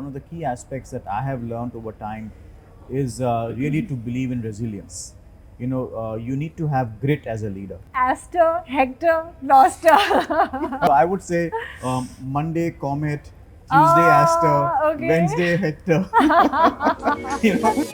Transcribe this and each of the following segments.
one of the key aspects that I have learned over time is really to believe in resilience. You need to have grit as a leader. Aster, Hector, Loster. So I would say Monday Comet, Tuesday Aster, Ah, okay. Wednesday Hector. you know.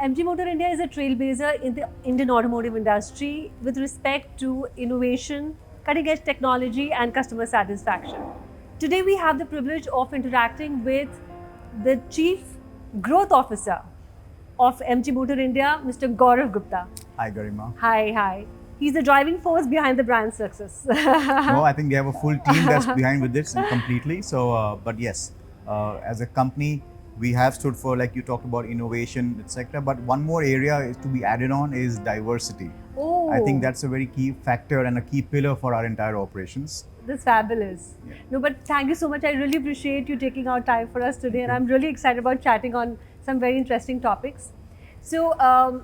MG Motor India is a trailblazer in the Indian automotive industry with respect to innovation, cutting edge technology, and customer satisfaction. Today, we have the privilege of interacting with the Chief Growth Officer of MG Motor India, Mr. Gaurav Gupta. Hi Garima. Hi. He's the driving force behind the brand's success. No, I think we have a full team that's behind with this completely. So, but yes, as a company, we have stood for, like you talked about, innovation, etc. But one more area is to be added on is diversity. Oh, I think that's a very key factor and a key pillar for our entire operations. that's fabulous. Yeah. No, but thank you so much. I really appreciate you taking out time for us today, and I'm really excited about chatting on some very interesting topics. So,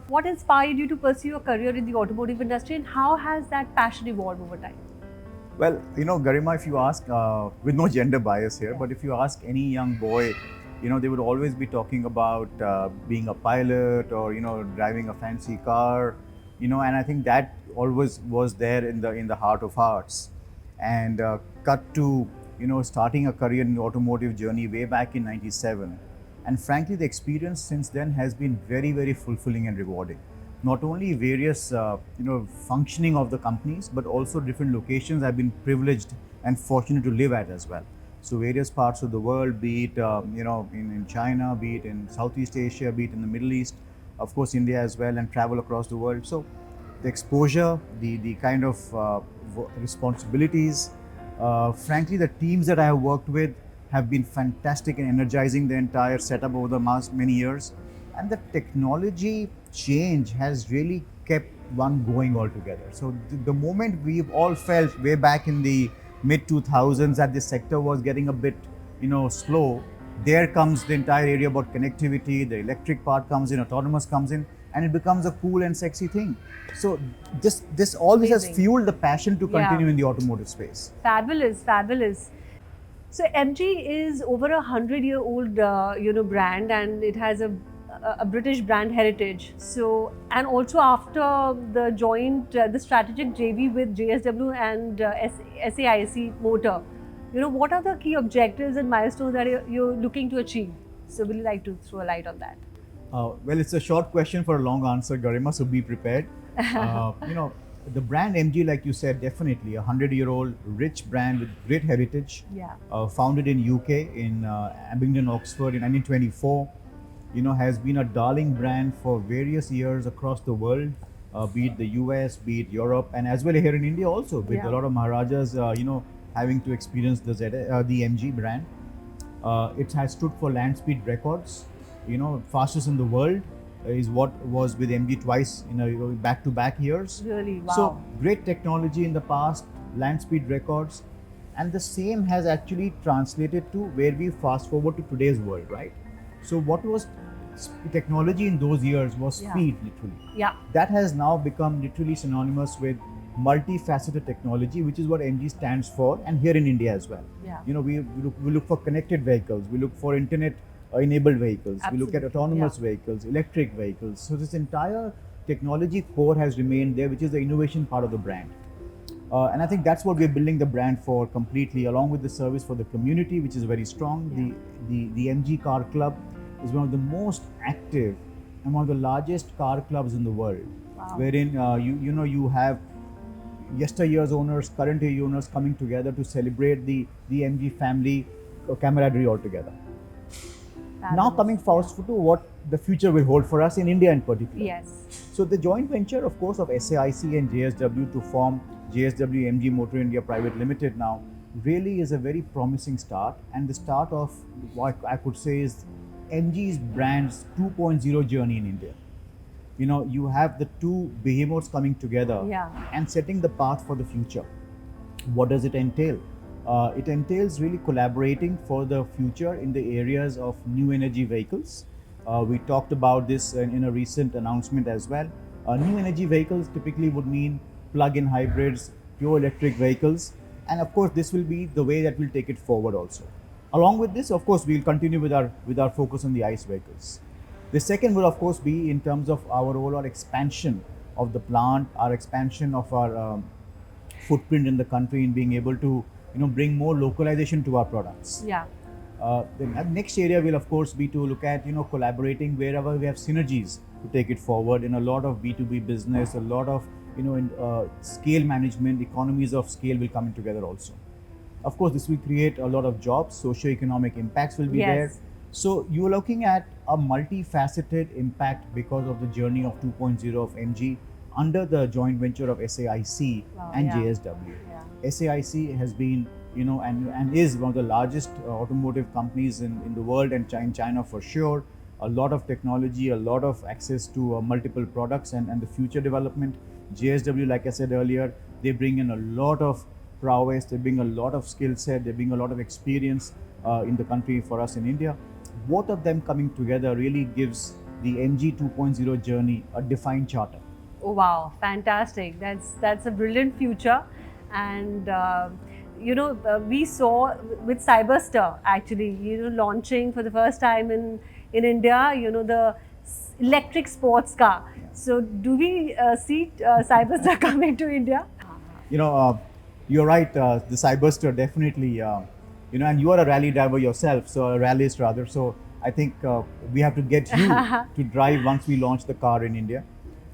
what inspired you to pursue a career in the automotive industry, and how has that passion evolved over time? Well, Garima, if you ask, with no gender bias here, but if you ask any young boy, they would always be talking about being a pilot or, driving a fancy car, and I think that always was there in the heart of hearts. And cut to, starting a career in the automotive journey way back in '97. And frankly, the experience since then has been very, very fulfilling and rewarding. Not only various, functioning of the companies, but also different locations I've been privileged and fortunate to live at as well. So various parts of the world, be it, in China, be it in Southeast Asia, be it in the Middle East, of course, India as well, and travel across the world. So the exposure, the kind of responsibilities, frankly, the teams that I have worked with have been fantastic in energizing the entire setup over the last many years. And the technology change has really kept one going altogether. So the moment we've all felt way back in the mid 2000s that this sector was getting a bit, slow, there comes the entire area about connectivity, the electric part comes in, autonomous comes in, and it becomes a cool and sexy thing. So this has fueled the passion to continue in the automotive space. Fabulous. So MG is over 100-year-old, brand, and it has a British brand heritage. So, and also after the joint, the strategic JV with JSW and SAIC Motor, what are the key objectives and milestones that you're looking to achieve? So, would you like to throw a light on that? Well, it's a short question for a long answer, Garima, so be prepared. The brand MG, like you said, definitely a 100-year-old rich brand with great heritage. Yeah. Founded in UK in Abingdon, Oxford in 1924. Has been a darling brand for various years across the world, be it the US, be it Europe, and as well here in India also, with a lot of Maharajas, having to experience the MG brand. It has stood for land speed records, fastest in the world is what was with MG twice in back-to-back years. Really, wow. So great technology in the past, land speed records, and the same has actually translated to where we fast forward to today's world, right? So what was technology in those years was speed, literally. Yeah. That has now become literally synonymous with multifaceted technology, which is what MG stands for, and here in India as well. Yeah. We look for connected vehicles, we look for internet enabled vehicles, we look at autonomous vehicles, electric vehicles. So this entire technology core has remained there, which is the innovation part of the brand. And I think that's what we're building the brand for completely, along with the service for the community, which is very strong. The MG Car Club is one of the most active and one of the largest car clubs in the world, wherein you have yesteryear's owners, current year owners coming together to celebrate the MG family camaraderie altogether. Now coming fast to what the future will hold for us in India in particular. Yes. So the joint venture, of course, of SAIC and JSW to form JSW MG Motor India Private Limited now really is a very promising start, and the start of what I could say is MG's brand's 2.0 journey in India. you have the two behemoths coming together Yeah. and setting the path for the future. What does it entail? It entails really collaborating for the future in the areas of new energy vehicles. We talked about this in a recent announcement as well. New energy vehicles typically would mean plug-in hybrids, pure electric vehicles, and of course, this will be the way that we'll take it forward also. Along with this, of course, we'll continue with our focus on the ICE vehicles. The second will, of course, be in terms of our overall expansion of the plant, our expansion of our footprint in the country, in being able to bring more localization to our products. Yeah. The next area will, of course, be to look at collaborating wherever we have synergies to take it forward in a lot of B2B business, a lot of scale management, economies of scale will come in together also. Of course, this will create a lot of jobs, socio-economic impacts will be there. Yes. So you are looking at a multifaceted impact because of the journey of 2.0 of MG under the joint venture of SAIC Wow, and yeah. JSW. Yeah. SAIC has been, and is one of the largest automotive companies in the world, and in China for sure. A lot of technology, a lot of access to multiple products and the future development. JSW, like I said earlier, they bring in a lot of prowess, they bring a lot of skill set, they bring a lot of experience in the country for us in India. Both of them coming together really gives the MG 2.0 journey a defined charter. Oh wow, fantastic! That's a brilliant future, and we saw with Cyberster actually, launching for the first time in India, the electric sports car. So do we see Cyberster coming to India? You know, you're right. The Cyberster definitely, and you are a rally driver yourself, so a rallyist rather. So I think we have to get you to drive once we launch the car in India.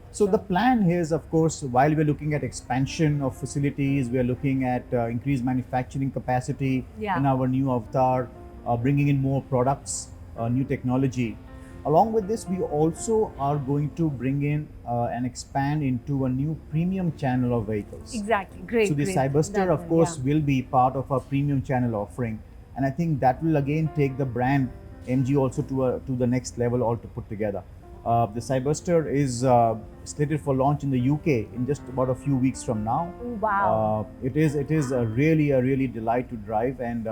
So the plan is, of course, while we're looking at expansion of facilities, we're looking at increased manufacturing capacity Yeah. in our new Avatar, bringing in more products, new technology. Along with this, we also are going to bring in and expand into a new premium channel of vehicles. Exactly. Great. So the great. Cyberster, of course, Yeah. will be part of our premium channel offering, and I think that will again take the brand MG also to the next level, all to put together. The Cyberster is slated for launch in the UK in just about a few weeks from now. Wow. It is a really delight to drive, and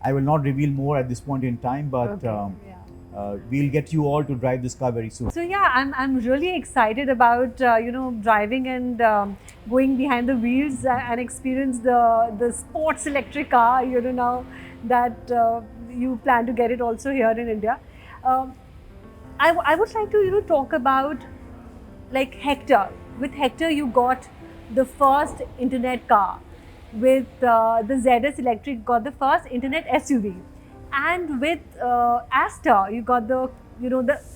I will not reveal more at this point in time, but Okay, yeah. we'll get you all to drive this car very soon. So yeah, I'm really excited about driving and going behind the wheels and experience the sports electric car. Now that you plan to get it also here in India. Um, I would like to talk about like Hector. With Hector, you got the first internet car. With the ZS Electric, got the first internet SUV, and with Aster, you got the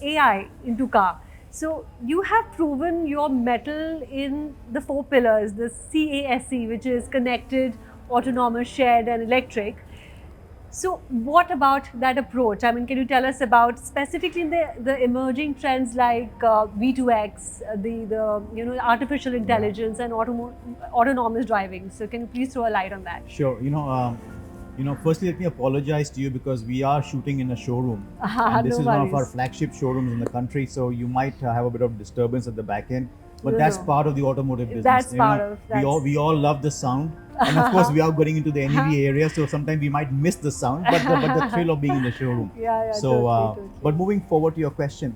AI into car. So you have proven your mettle in the four pillars, the CASE, which is connected, autonomous, shared, and electric. So what about that approach? I mean, can you tell us about specifically the emerging trends like V2X, the artificial intelligence and autonomous driving? So can you please throw a light on that? Sure. Firstly, let me apologize to you because we are shooting in a showroom, and this No is one of our worries. flagship showrooms in the country. So you might have a bit of disturbance at the back end, but No, that's no. part of the automotive business. That's part of- we all love the sound, and of course we are going into the NEV area, so sometimes we might miss the sound, but the thrill of being in the showroom. Yeah, So, totally. but moving forward to your question,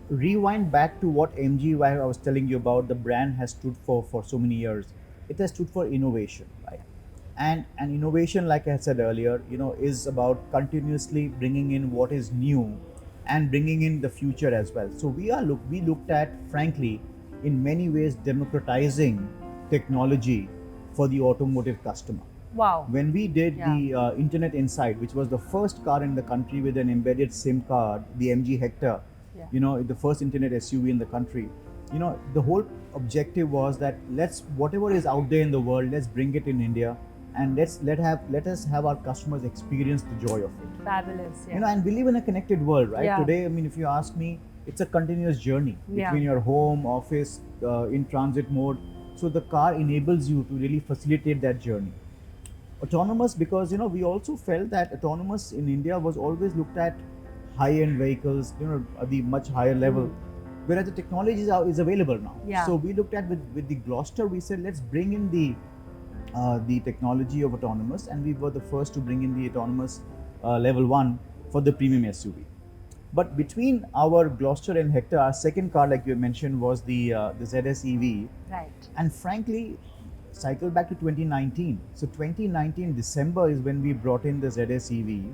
rewind back to what MG, where I was telling you about the brand has stood for so many years. It has stood for innovation, right? And innovation, like I said earlier, is about continuously bringing in what is new and bringing in the future as well. So we looked at, frankly, in many ways democratizing technology for the automotive customer. Wow. When we did Yeah. the Internet Insight, which was the first car in the country with an embedded SIM card, the MG Hector, Yeah. the first internet SUV in the country, the whole objective was that whatever is out there in the world, let's bring it in India, and let us have our customers experience the joy of it. Fabulous. Yeah. And we live in a connected world, right? Yeah. Today, I mean, if you ask me, it's a continuous journey Yeah. between your home, office, in transit mode. So the car enables you to really facilitate that journey. Autonomous, because we also felt that autonomous in India was always looked at high-end vehicles, at the much higher level. whereas the technology is available now. Yeah. So we looked at with the Gloucester, we said let's bring in the technology of autonomous, and we were the first to bring in the autonomous level 1 for the premium SUV. But between our Gloucester and Hector, our second car, like you mentioned, was the ZS EV. Right. And frankly, cycle back to 2019. So 2019 December is when we brought in the ZS EV,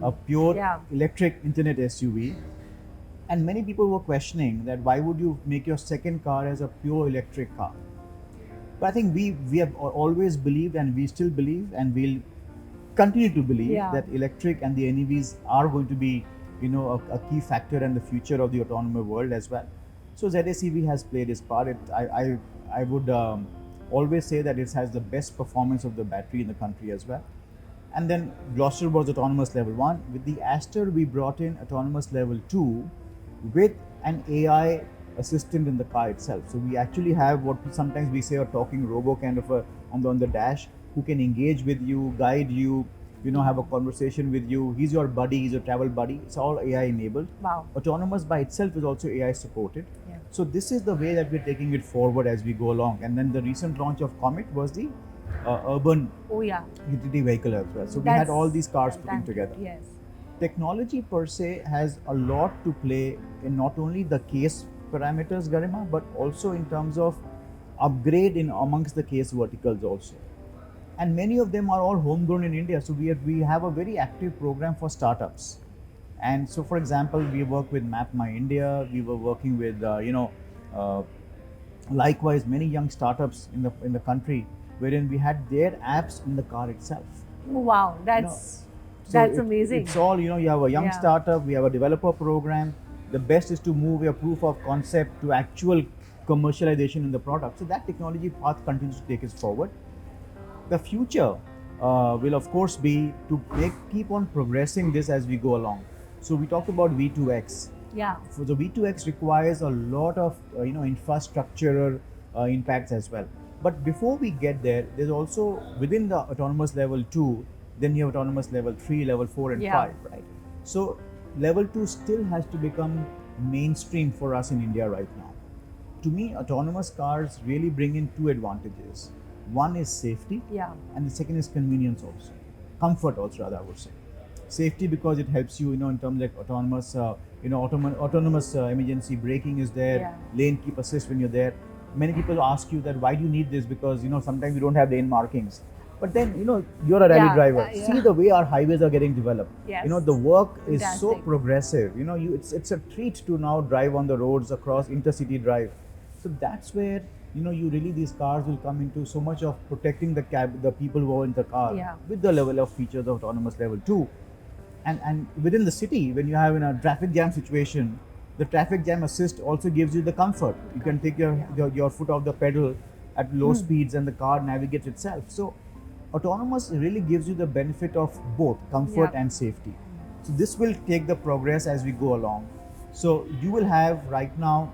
a pure Yeah. electric internet SUV. And many people were questioning that why would you make your second car as a pure electric car? But I think we have always believed, and we still believe, and we'll continue to believe Yeah. that electric and the NEVs are going to be, a key factor and the future of the autonomous world as well. So ZSEV has played its part. I would always say that it has the best performance of the battery in the country as well. And then Gloucester was autonomous level 1. With the Aster, we brought in autonomous level 2 with an AI assistant in the car itself. So we actually have what sometimes we say a talking robo kind of on the dash, who can engage with you, guide you, have a conversation with you. He's your buddy, he's your travel buddy. It's all AI enabled. Wow. Autonomous by itself is also AI supported. Yeah. So this is the way that we're taking it forward as we go along. And then the recent launch of Comet was the urban Oh yeah. utility vehicle as well. So we had all these cars putting together. Yes. Technology per se has a lot to play in not only the case parameters, Garima, but also in terms of upgrade in amongst the case verticals also. And many of them are all homegrown in India. So we have a very active program for startups. And so, for example, we work with Map My India. We were working with likewise many young startups in the country, wherein we had their apps in the car itself. Wow, that's amazing. It's all, you have a young Yeah. startup, we have a developer program. The best is to move your proof of concept to actual commercialization in the product. So that technology path continues to take us forward. The future will of course be to keep on progressing this as we go along. So we talked about V2X. Yeah. So the V2X requires a lot of infrastructural impacts as well. But before we get there, there's also within the autonomous level 2, then you have autonomous level 3, level 4 and 5, right? So level 2 still has to become mainstream for us in India right now. To me, autonomous cars really bring in two advantages. One is safety, and the second is convenience also. Comfort also, rather, I would say. Safety because it helps you, in terms like autonomous, autonomous emergency braking is there, lane keep assist when you're there. Many people ask you that why do you need this, because sometimes you don't have lane markings. But then you're a rally driver. See the way our highways are getting developed. Yes. The work is so progressive. It's a treat to now drive on the roads across intercity drive. So that's where you really, these cars will come into so much of protecting the people who are in the car with the level of features of autonomous level 2. And within the city, when you have in a traffic jam situation, the traffic jam assist also gives you the comfort. You can take your foot off the pedal at low speeds and the car navigates itself. So autonomous really gives you the benefit of both comfort and safety. So this will take the progress as we go along. So you will have right now,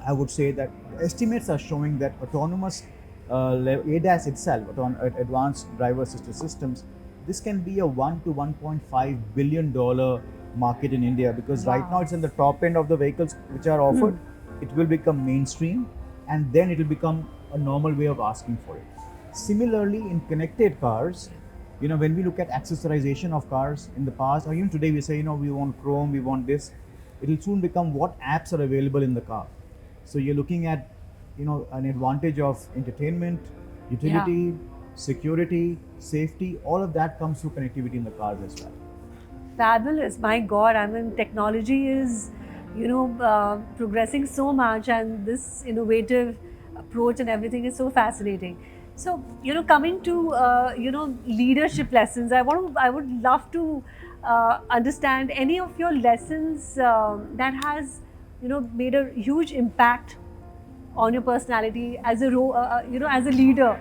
I would say that estimates are showing that autonomous ADAS itself, advanced driver assisted systems, this can be a $1 to $1.5 billion market in India, because right now it's in the top end of the vehicles which are offered. It will become mainstream, and then it will become a normal way of asking for it. Similarly, in connected cars, when we look at accessorization of cars in the past, or even today we say, we want chrome, we want this, it will soon become what apps are available in the car. So you're looking at, an advantage of entertainment, utility, security, safety, all of that comes through connectivity in the cars as well. Fabulous. My God, I mean, technology is, progressing so much, and this innovative approach and everything is so fascinating. So, coming to, leadership lessons, I would love to understand any of your lessons that has, made a huge impact on your personality as a as a leader,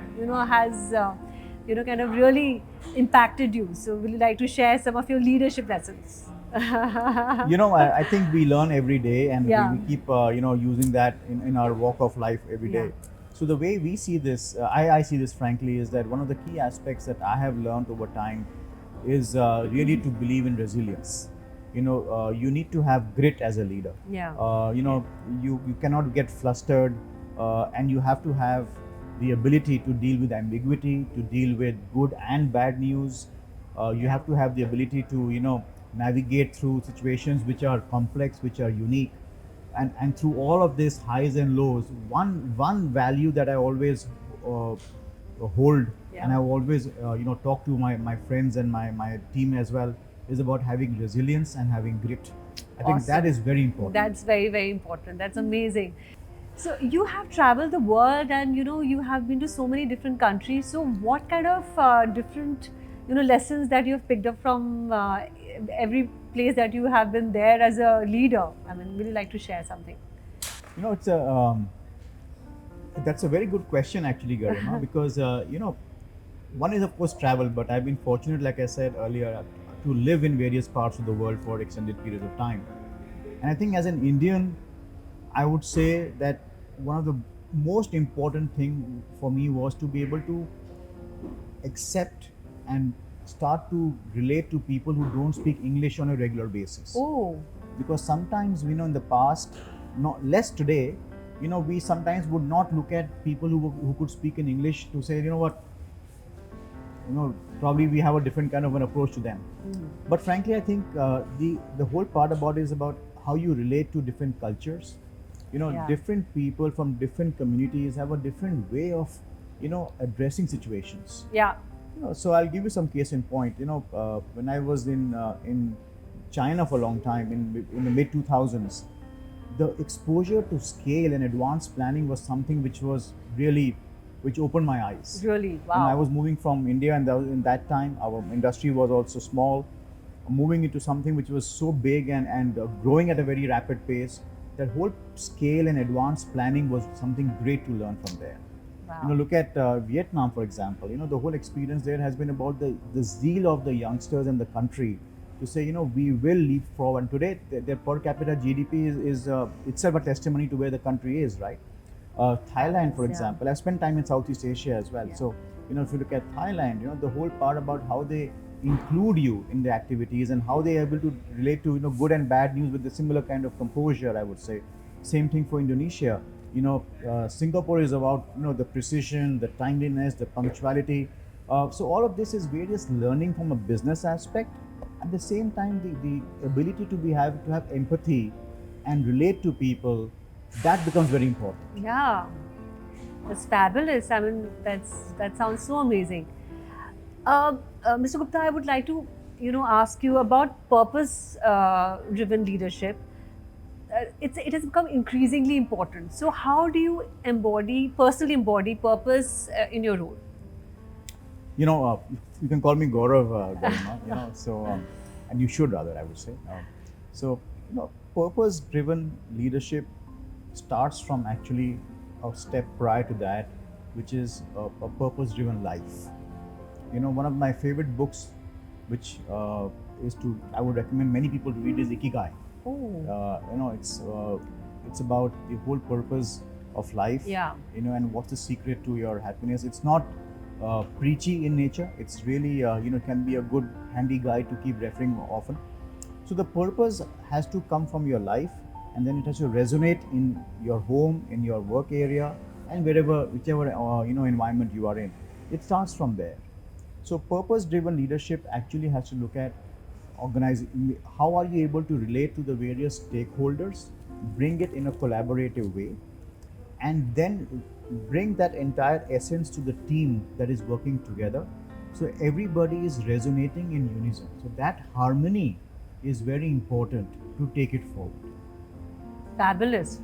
has, kind of really impacted you. So, would you like to share some of your leadership lessons? I think we learn every day, and we keep, using that in our walk of life every day. So the way we see this, I see this frankly, is that one of the key aspects that I have learned over time is really to believe in resilience. you need to have grit as a leader. Yeah. You cannot get flustered, and you have to have the ability to deal with ambiguity, to deal with good and bad news. You have to have the ability to navigate through situations which are complex, which are unique, and through all of this highs and lows, one value that I always uh, hold, Yeah. and I always talk to my friends and my team as well, is about having resilience and having grit. I think that Awesome. is very important. That's very, very important. That's amazing. So you have traveled the world, and you have been to so many different countries. So what kind of different lessons that you have picked up from every place that you have been there as a leader? I mean, would you like to share something? It's a that's a very good question actually, Garima, because one is of course travel, but I've been fortunate, like I said earlier, to live in various parts of the world for extended periods of time. And I think as an Indian, I would say that one of the most important thing for me was to be able to accept and start to relate to people who don't speak English on a regular basis. Oh, Because sometimes in the past, not less today, we sometimes would not look at people who could speak in English to say, what, probably we have a different kind of an approach to them. But frankly, I think the whole part about it is about how you relate to different cultures. Yeah. Different people from different communities have a different way of addressing situations. yeah. So I'll give you some case in point. When I was in China for a long time in the mid 2000s, the exposure to scale and advanced planning was something which opened my eyes. Really? And I Wow. was moving from India, and in that time, our industry was also small. Moving into something which was so big and growing at a very rapid pace, that whole scale and advanced planning was something great to learn from there. Wow. Look at Vietnam, for example. The whole experience there has been about the zeal of the youngsters and the country to say, we will leap forward. And today, their per capita GDP is itself a testimony to where the country is, right? Thailand, for Yeah. example. I've spent time in Southeast Asia as well. Yeah. So, if you look at Thailand, the whole part about how they include you in the activities and how they are able to relate to, good and bad news with a similar kind of composure, I would say. Same thing for Indonesia. Singapore is about, the precision, the timeliness, the punctuality. So all of this is various learning from a business aspect. At the same time, the ability to have empathy and relate to people, that becomes very important. Yeah. That's fabulous. I mean, that sounds so amazing. Mr. Gupta, I would like to, ask you about purpose-driven leadership. It has become increasingly important. So, how do you personally embody purpose in your role? You can call me Gaurav, Garima, and you should rather, I would say. So, purpose-driven leadership starts from actually a step prior to that, which is a purpose-driven life. One of my favorite books, which I would recommend many people to read, is Ikigai. Oh, It's about the whole purpose of life. Yeah. And what's the secret to your happiness. It's not preachy in nature. It's really can be a good handy guide to keep referring often. So the purpose has to come from your life, and then it has to resonate in your home, in your work area, and whichever environment you are in. It starts from there. So purpose-driven leadership actually has to look at organizing. How are you able to relate to the various stakeholders, bring it in a collaborative way, and then bring that entire essence to the team that is working together, so everybody is resonating in unison. So that harmony is very important to take it forward. fabulous.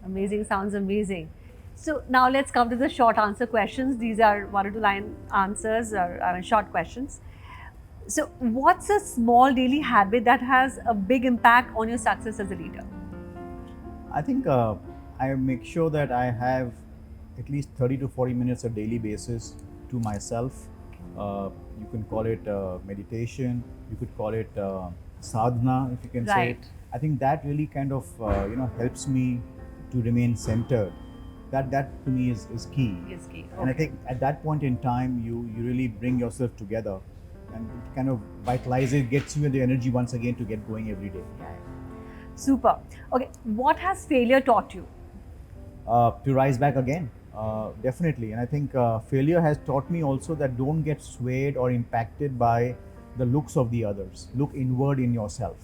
Amazing. Sounds amazing. So, now let's come to the short answer questions. These are 1 or 2 line answers, or short questions. So, what's a small daily habit that has a big impact on your success as a leader? I think I make sure that I have at least 30 to 40 minutes a daily basis to myself. You can call it meditation, you could call it sadhana, if you can say Right. it. I think that really kind of helps me to remain centered. That to me is key. Yes, key. And I Okay. think at that point in time, you really bring yourself together, and it kind of vitalizes, gets you the energy once again to get going every day. Yeah. Super. Okay, what has failure taught you? To rise back again, definitely. And I think failure has taught me also that don't get swayed or impacted by the looks of the others. Look inward in yourself.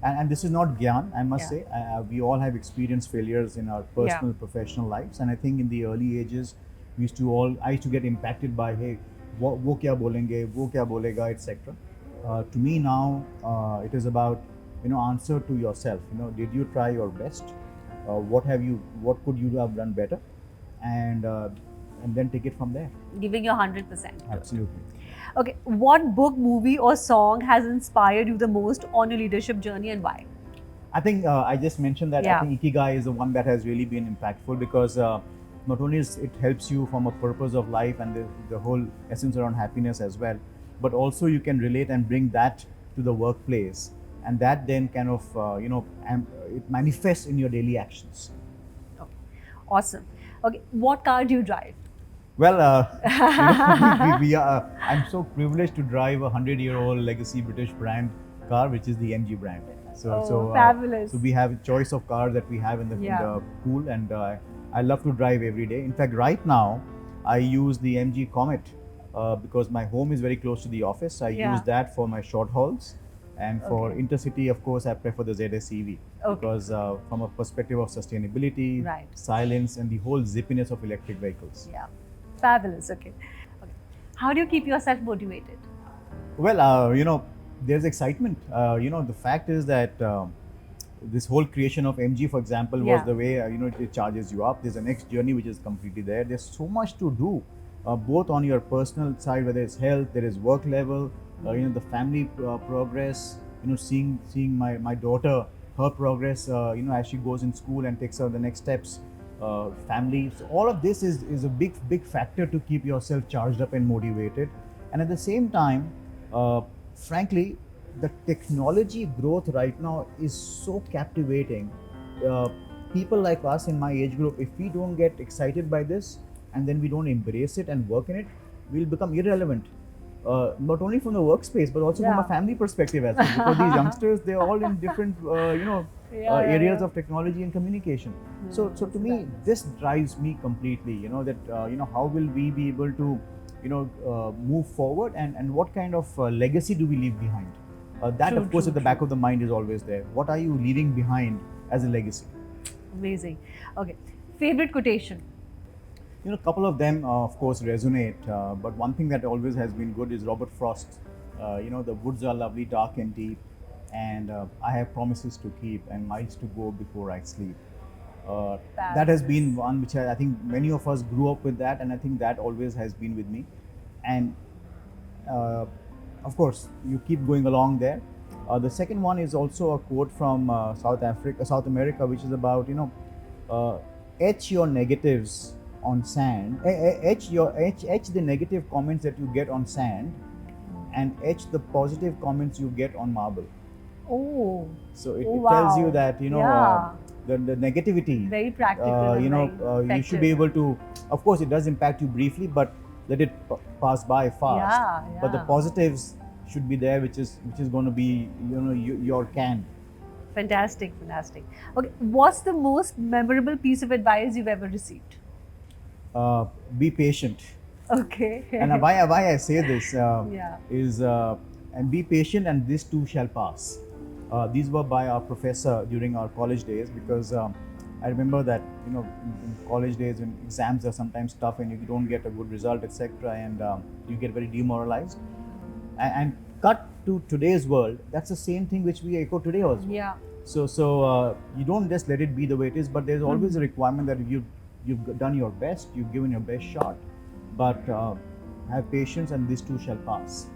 And this is not gyan, I must Yeah. say. We all have experienced failures in our personal, professional lives. And I think in the early ages, I used to get impacted by, hey, wo kya bolenge, wo kya bolega, etc. To me now, it is about, answer to yourself. Did you try your best? What could you have done better, and then take it from there. Giving your 100%. Absolutely. Okay, what book, movie, or song has inspired you the most on your leadership journey, and why? I think I just mentioned that. Yeah. I think Ikigai is the one that has really been impactful because not only it helps you from a purpose of life and the whole essence around happiness as well, but also you can relate and bring that to the workplace, and that then kind of it manifests in your daily actions. Okay. Awesome. Okay, what car do you drive? Well, I'm so privileged to drive a 100-year-old legacy British brand car, which is the MG brand. Fabulous. So we have a choice of cars that we have in the pool, and I love to drive every day. In fact, right now, I use the MG Comet because my home is very close to the office. I use that for my short hauls. And for intercity, of course, I prefer the ZS EV because from a perspective of sustainability, silence, and the whole zippiness of electric vehicles. Yeah, fabulous. Okay. How do you keep yourself motivated? Well, there's excitement. The fact is that this whole creation of MG, for example, was the way it charges you up. There's a next journey which is completely there. There's so much to do, both on your personal side, whether it's health, there is work level. The family progress, seeing my daughter, her progress, as she goes in school and takes her the next steps, family. So all of this is a big factor to keep yourself charged up and motivated. And at the same time, frankly, the technology growth right now is so captivating. People like us in my age group, if we don't get excited by this and then we don't embrace it and work in it, we'll become irrelevant. Not only from the workspace, but also from a family perspective as well. Because these youngsters, they're all in different, areas of technology and communication. So to me, this drives me completely. That how will we be able to, move forward, and what kind of legacy do we leave behind? That, of course, at the back of the mind is always there. What are you leaving behind as a legacy? Amazing. Okay, favorite quotation. A couple of them, of course, resonate. But one thing that always has been good is Robert Frost. The woods are lovely, dark and deep, and I have promises to keep and miles to go before I sleep. That has been one which I think many of us grew up with that, and I think that always has been with me. And of course, you keep going along there. The second one is also a quote from South America, which is about etch your negatives on sand, etch the negative comments that you get on sand, and etch the positive comments you get on marble. Oh. So it tells you that the negativity. Very practical. You should be able to. Of course, it does impact you briefly, but let it pass by fast. Yeah. But the positives should be there, which is going to be your can. Fantastic. Okay, what's the most memorable piece of advice you've ever received? Be patient. Okay. And why I say this is and be patient, and this too shall pass. These were by our professor during our college days, because I remember that in college days when exams are sometimes tough and you don't get a good result, etc., and you get very demoralized. And cut to today's world, that's the same thing which we echo today also. Yeah. So you don't just let it be the way it is, but there's always a requirement that you've done your best, you've given your best shot, but have patience, and this too shall pass.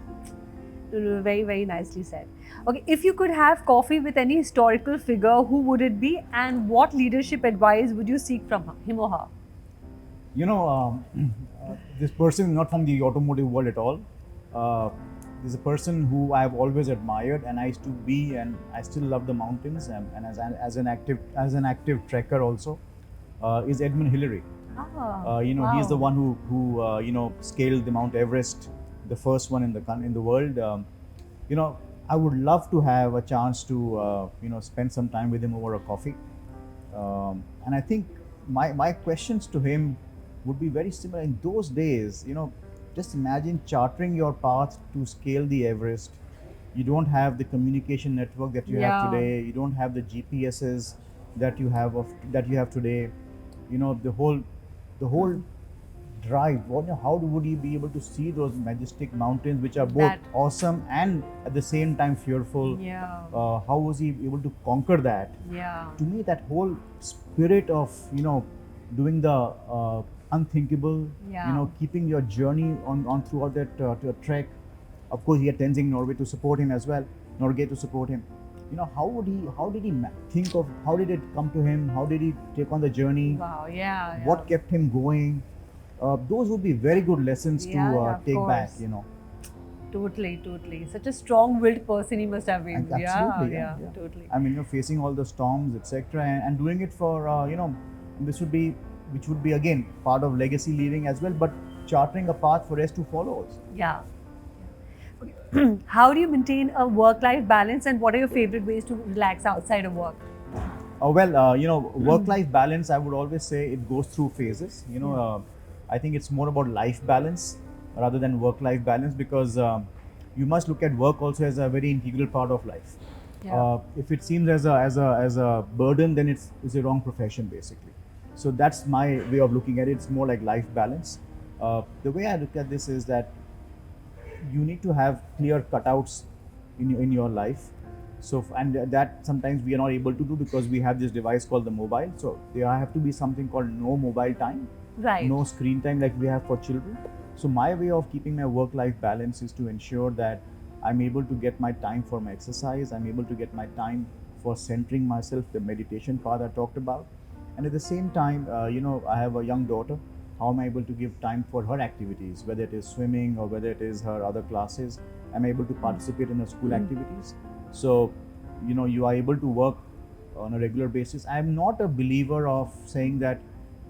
Very, very nicely said. Okay, if you could have coffee with any historical figure, who would it be, and what leadership advice would you seek from him or her? This person is not from the automotive world at all. This is a person who I've always admired, and I used to be, and I still love the mountains, and as an active trekker also, is Edmund Hillary. Wow. He's the one who scaled the Mount Everest the first one in the world. You know, I would love to have a chance to spend some time with him over a coffee. And I think my questions to him would be very similar. In those days, just imagine charting your path to scale the Everest. You don't have the communication network that you have Yeah. today. You don't have the GPSs that you have today. The whole drive. How would you be able to see those majestic mountains, which are both That- awesome and at the same time fearful? Yeah. How was he able to conquer that? Yeah. To me, that whole spirit of doing the unthinkable, Yeah. keeping your journey on throughout that trek. Of course, he had Tenzing Norway to support him as well. Norgay to support him. How did he think of? How did it come to him? How did he take on the journey? Wow. Yeah. What kept him going? Those would be very good lessons Yeah, to of take back. course. Totally. Such a strong-willed person he must have been. Absolutely, Yeah. yeah. Totally. I mean, facing all the storms, etc., and doing it for which would be again part of legacy leaving as well, but charting a path for us to follow also. Yeah. Okay. How do you maintain a work-life balance, and what are your favorite ways to relax outside of work? Work-life balance, I would always say it goes through phases. I think it's more about life balance rather than work-life balance, because you must look at work also as a very integral part of life. Yeah. If it seems as a burden, then it's a wrong profession basically. So that's my way of looking at it. It's more like life balance. The way I look at this is that you need to have clear cutouts in your life. So and that sometimes we are not able to do because we have this device called the mobile. So there have to be something called no mobile time, Right. no screen time like we have for children. So my way of keeping my work-life balance is to ensure that I'm able to get my time for my exercise. I'm able to get my time for centering myself, the meditation part I talked about. And at the same time, I have a young daughter. How am I able to give time for her activities, whether it is swimming or whether it is her other classes? I'm able to participate in her school activities. So, you are able to work on a regular basis. I'm not a believer of saying that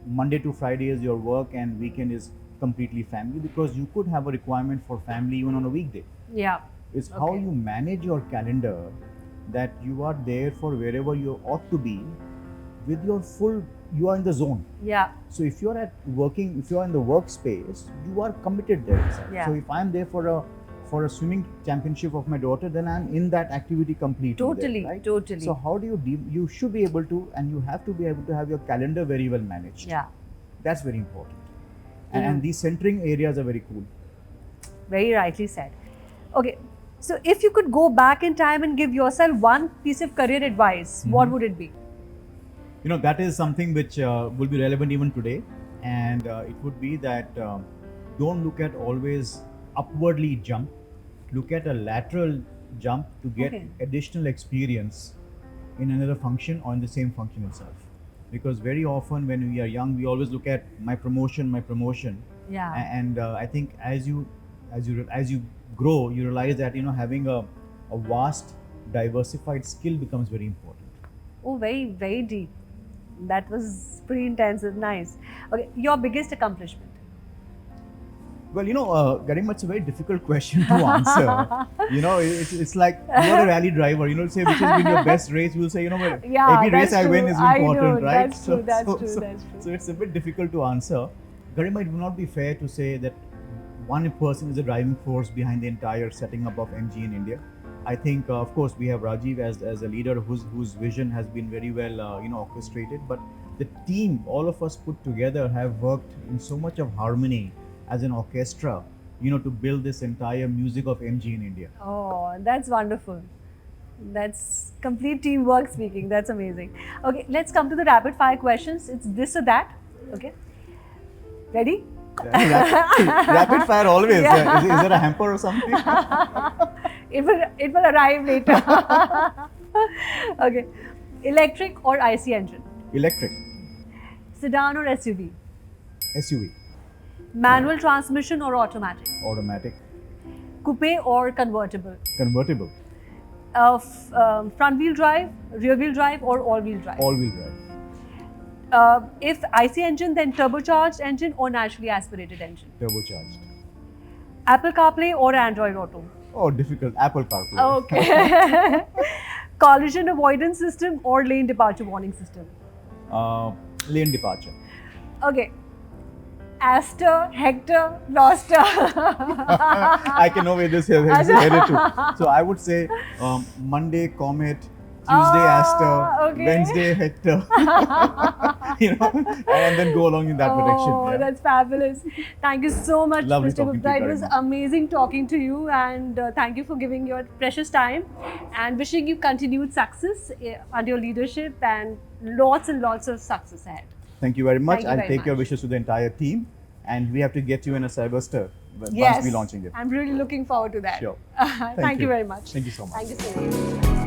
Monday to Friday is your work and weekend is completely family, because you could have a requirement for family even on a weekday. Yeah. It's how Okay. you manage your calendar, that you are there for wherever you ought to be with your you are in the zone. Yeah. So if you're if you're in the workspace, you are committed there itself. Yeah. So if I'm there for a swimming championship of my daughter, then I'm in that activity completely. Totally, there, right? totally. So how do you should be able to, and you have to be able to have your calendar very well managed. Yeah. That's very important. Mhm. And these centering areas are very cool. Very rightly said. Okay. So if you could go back in time and give yourself one piece of career advice, what would it be? That is something which will be relevant even today, and it would be that don't look at always upwardly jump, look at a lateral jump to get Okay. additional experience in another function or in the same function itself. Because very often when we are young, we always look at my promotion. Yeah. And I think as you grow, you realize that having a vast diversified skill becomes very important. Oh, very deep. That was pretty intense. Nice. Okay. Your biggest accomplishment? Well, Garima, it's a very difficult question to answer. It's like you're a rally driver. Say which has been your best race. You'll say, well, Yeah, every race that's I win true. is I important, know, right? that's true, that's true. So it's a bit difficult to answer. Garima, it would not be fair to say that one person is the driving force behind the entire setting up of MG in India. I think, of course, we have Rajiv as a leader whose vision has been very well, orchestrated. But the team, all of us put together, have worked in so much of harmony as an orchestra, to build this entire music of MG in India. Oh, that's wonderful. That's complete teamwork speaking. That's amazing. Okay, let's come to the rapid fire questions. It's this or that. Okay. Ready? Rapid fire always. Yeah. Yeah. Is there a hamper or something? It will arrive later. Okay. Electric or IC engine? Electric. Sedan or SUV? SUV. Manual transmission or automatic? Automatic. Coupe or convertible? Convertible. Front wheel drive, rear wheel drive or all wheel drive? All wheel drive. If IC engine, then turbocharged engine or naturally aspirated engine? Turbocharged. Apple CarPlay or Android Auto? Oh, difficult. Apple CarPlay. Okay. Collision avoidance system or lane departure warning system? Lane departure. Okay. Aster, Hector, Noster. I can know where this is headed to. So I would say Monday Comet, Tuesday Aster, Okay. Wednesday Hector. And then go along in that direction. Oh, Yeah. that's fabulous. Thank you so much, Lovely Mr. talking to Gupta. you, It was Garima. amazing talking to you, and thank you for giving your precious time, and wishing you continued success under your leadership and lots of success ahead. Thank you very much. Thank you I'll very take your much. wishes to the entire team. And we have to get you in a Cyberster once Yes, we're launching it. I'm really looking forward to that. Sure. Thank you very much. Thank you so much. Thank you so much.